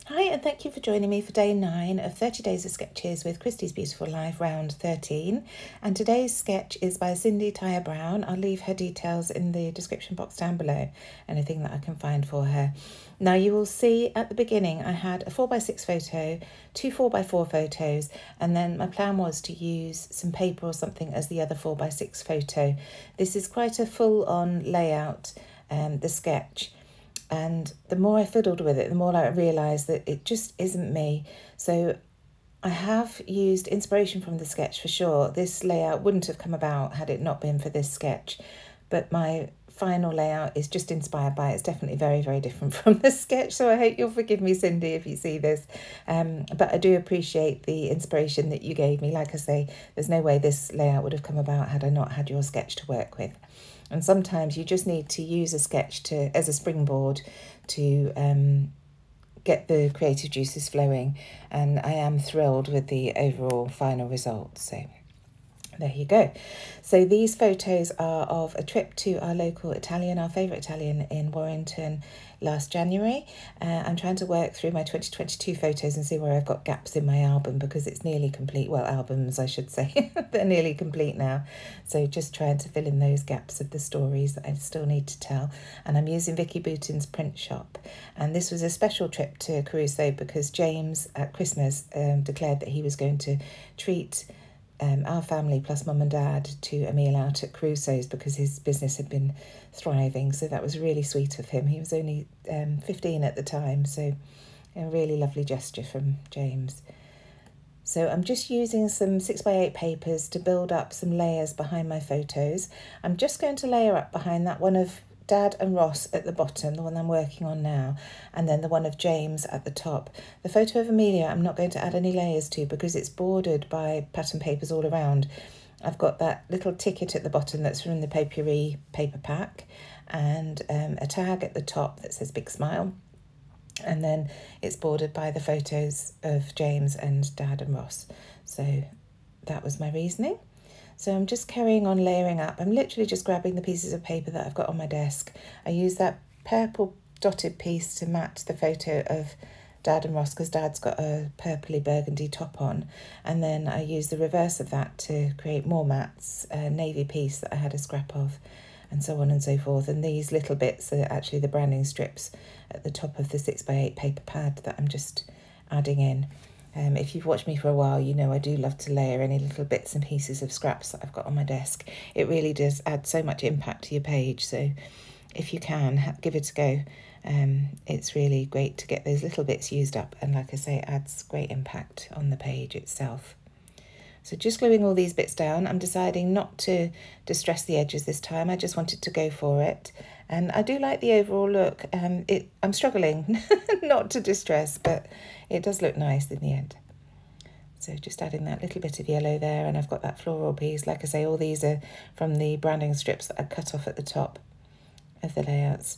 Hi, and thank you for joining me for day 9 of 30 Days of Sketches with Christie's Beautiful Life, round 13. And today's sketch is by Cindy Tyre Brown. I'll leave her details in the description box down below, anything that I can find for her. Now you will see at the beginning I had a 4x6 photo, 2 4x4 photos, and then my plan was to use some paper or something as the other 4x6 photo. This is quite a full-on layout, the sketch. And the more I fiddled with it, the more I realised that it just isn't me. So I have used inspiration from the sketch for sure. This layout wouldn't have come about had it not been for this sketch. But my final layout is just inspired by it. It's definitely very, very different from the sketch. So I hope you'll forgive me, Cindy, if you see this. But I do appreciate the inspiration that you gave me. Like I say, there's no way this layout would have come about had I not had your sketch to work with. And sometimes you just need to use a sketch as a springboard to get the creative juices flowing. And I am thrilled with the overall final result. So there you go. So these photos are of a trip to our local Italian, our favourite Italian in Warrington last January. I'm trying to work through my 2022 photos and see where I've got gaps in my album because it's nearly complete. Well, albums, I should say. They're nearly complete now. So just trying to fill in those gaps of the stories that I still need to tell. And I'm using Vicki Boutin's print shop. And this was a special trip to Caruso because James at Christmas declared that he was going to treat our family plus mum and dad to a meal out at Crusoe's because his business had been thriving. So that was really sweet of him. He was only 15 at the time, so a really lovely gesture from James. So I'm just using some 6x8 papers to build up some layers behind my photos. I'm just going to layer up behind that one of Dad and Ross at the bottom, the one I'm working on now, and then the one of James at the top. The photo of Amelia I'm not going to add any layers to because it's bordered by pattern papers all around. I've got that little ticket at the bottom that's from the Papery paper pack and a tag at the top that says Big Smile. And then it's bordered by the photos of James and Dad and Ross. So that was my reasoning. So I'm just carrying on layering up. I'm literally just grabbing the pieces of paper that I've got on my desk. I use that purple dotted piece to match the photo of Dad and Ross because Dad's got a purpley burgundy top on. And then I use the reverse of that to create more mats, a navy piece that I had a scrap of, and so on and so forth. And these little bits are actually the branding strips at the top of the 6x8 paper pad that I'm just adding in. If you've watched me for a while, you know I do love to layer any little bits and pieces of scraps that I've got on my desk. It really does add so much impact to your page, so if you can, give it a go. It's really great to get those little bits used up, and like I say, it adds great impact on the page itself. So just gluing all these bits down. I'm deciding not to distress the edges this time. I just wanted to go for it. And I do like the overall look. I'm struggling not to distress, but it does look nice in the end. So just adding that little bit of yellow there, and I've got that floral piece. Like I say, all these are from the branding strips that I cut off at the top of the layouts.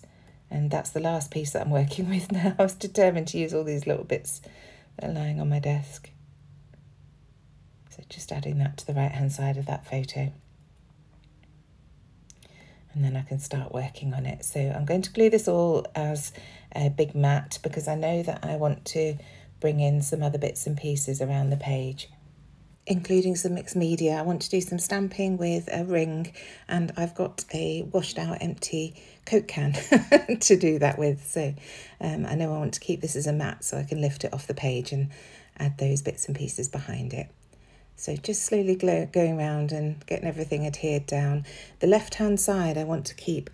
And that's the last piece that I'm working with now. I was determined to use all these little bits that are lying on my desk. So just adding that to the right-hand side of that photo. And then I can start working on it. So I'm going to glue this all as a big mat because I know that I want to bring in some other bits and pieces around the page, including some mixed media. I want to do some stamping with a ring, and I've got a washed out empty Coke can to do that with. So I know I want to keep this as a mat so I can lift it off the page and add those bits and pieces behind it. So just slowly going around and getting everything adhered down. The left-hand side I want to keep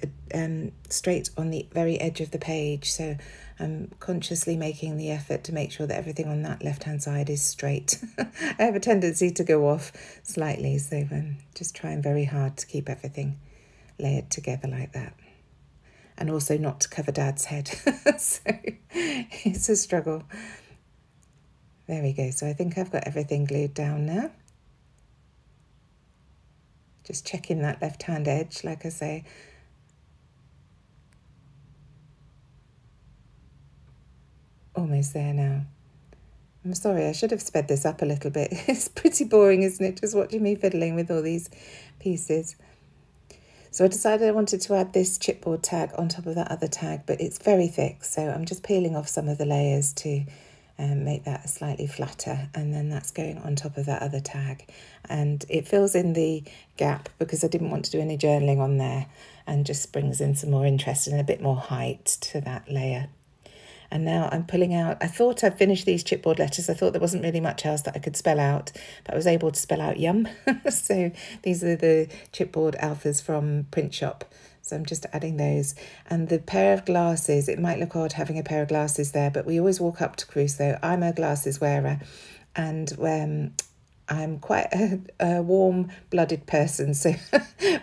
straight on the very edge of the page. So I'm consciously making the effort to make sure that everything on that left-hand side is straight. I have a tendency to go off slightly, so I'm just trying very hard to keep everything layered together like that. And also not to cover Dad's head. So it's a struggle. There we go. So I think I've got everything glued down now. Just checking that left-hand edge, like I say. Almost there now. I'm sorry, I should have sped this up a little bit. It's pretty boring, isn't it? Just watching me fiddling with all these pieces. So I decided I wanted to add this chipboard tag on top of that other tag, but it's very thick. So I'm just peeling off some of the layers to make that slightly flatter, and then that's going on top of that other tag, and it fills in the gap because I didn't want to do any journaling on there, and just brings in some more interest and a bit more height to that layer. And now I'm pulling out, I thought I'd finished these chipboard letters. I thought there wasn't really much else that I could spell out, but I was able to spell out yum. So these are the chipboard alphas from Print Shop. So I'm just adding those. And the pair of glasses, it might look odd having a pair of glasses there, but we always walk up to Crusoe. I'm a glasses wearer, and when I'm quite a warm-blooded person, so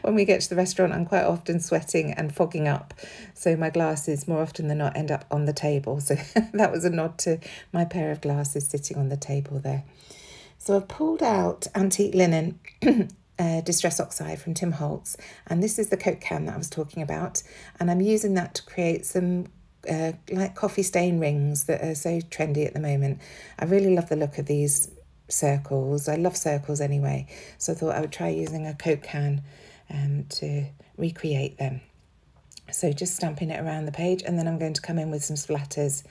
when we get to the restaurant, I'm quite often sweating and fogging up. So my glasses, more often than not, end up on the table. So that was a nod to my pair of glasses sitting on the table there. So I've pulled out antique linen Distress Oxide from Tim Holtz, and this is the Coke can that I was talking about, and I'm using that to create some like coffee stain rings that are so trendy at the moment. I really love the look of these circles. I love circles anyway, so I thought I would try using a Coke can to recreate them. So just stamping it around the page, and then I'm going to come in with some splatters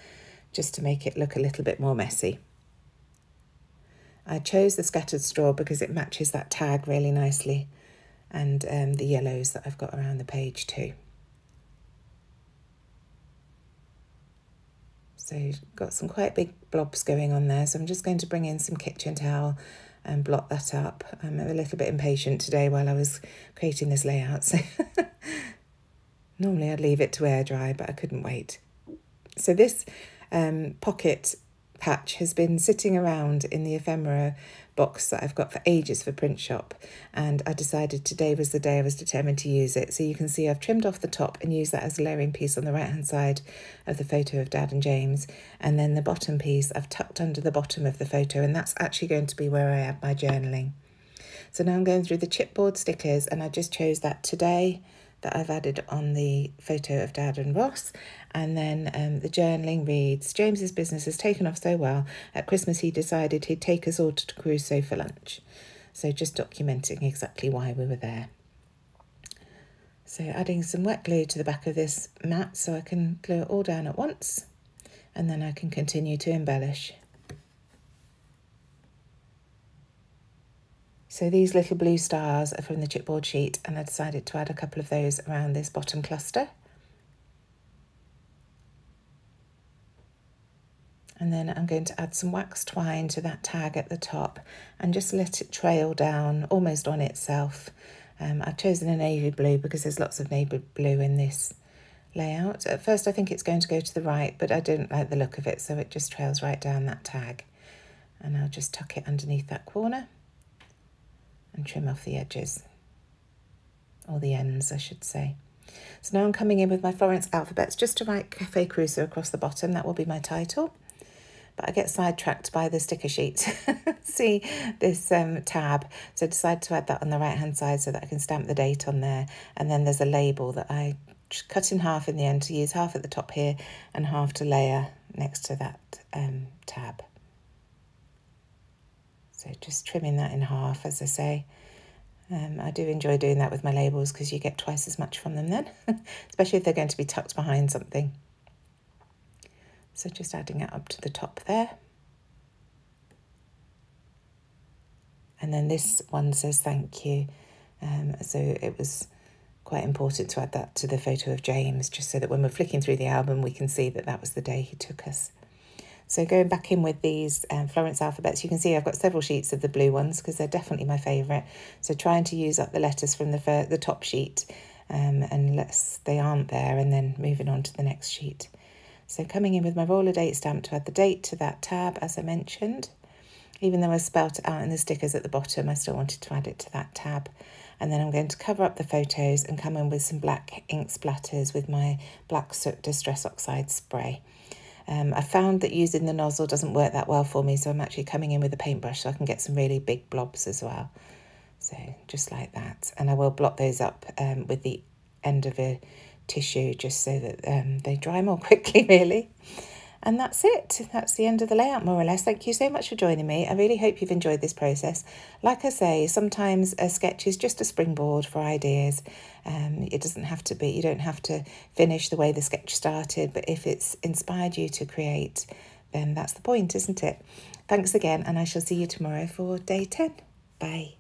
just to make it look a little bit more messy. I chose the scattered straw because it matches that tag really nicely, and the yellows that I've got around the page too. So got some quite big blobs going on there, so I'm just going to bring in some kitchen towel and blot that up. I'm a little bit impatient today while I was creating this layout, so normally I'd leave it to air dry, but I couldn't wait. So this pocket patch has been sitting around in the ephemera box that I've got for ages for Print Shop, and I decided today was the day I was determined to use it. So you can see I've trimmed off the top and used that as a layering piece on the right hand side of the photo of Dad and James, and then the bottom piece I've tucked under the bottom of the photo, and that's actually going to be where I add my journaling. So now I'm going through the chipboard stickers, and I just chose that today that I've added on the photo of Dad and Ross. And then the journaling reads, James's business has taken off so well, at Christmas he decided he'd take us all to Crusoe for lunch. So just documenting exactly why we were there. So adding some wet glue to the back of this mat so I can glue it all down at once, and then I can continue to embellish. So these little blue stars are from the chipboard sheet, and I decided to add a couple of those around this bottom cluster. And then I'm going to add some wax twine to that tag at the top and just let it trail down almost on itself. I've chosen a navy blue because there's lots of navy blue in this layout. At first I think it's going to go to the right, but I don't like the look of it, so it just trails right down that tag. And I'll just tuck it underneath that corner and trim off the edges, or the ends I should say. So now I'm coming in with my Florence alphabets just to write Cafe Crusoe across the bottom. That will be my title. But I get sidetracked by the sticker sheet. See this tab, so I decided to add that on the right hand side so that I can stamp the date on there. And then there's a label that I cut in half in the end to use half at the top here and half to layer next to that tab. So just trimming that in half, as I say. I do enjoy doing that with my labels because you get twice as much from them then, especially if they're going to be tucked behind something. So just adding it up to the top there. And then this one says thank you. So it was quite important to add that to the photo of James, just so that when we're flicking through the album, we can see that that was the day he took us. So going back in with these Florence alphabets, you can see I've got several sheets of the blue ones because they're definitely my favourite. So trying to use up the letters from the top sheet unless they aren't there, and then moving on to the next sheet. So coming in with my roller date stamp to add the date to that tab, as I mentioned. Even though I spelt it out in the stickers at the bottom, I still wanted to add it to that tab. And then I'm going to cover up the photos and come in with some black ink splatters with my Black Soot Distress Oxide spray. I found that using the nozzle doesn't work that well for me, so I'm actually coming in with a paintbrush so I can get some really big blobs as well. So just like that. And I will blot those up with the end of a tissue just so that they dry more quickly, really. And that's it. That's the end of the layout, more or less. Thank you so much for joining me. I really hope you've enjoyed this process. Like I say, sometimes a sketch is just a springboard for ideas. It doesn't have to be, you don't have to finish the way the sketch started, but if it's inspired you to create, then that's the point, isn't it? Thanks again, and I shall see you tomorrow for day 10. Bye.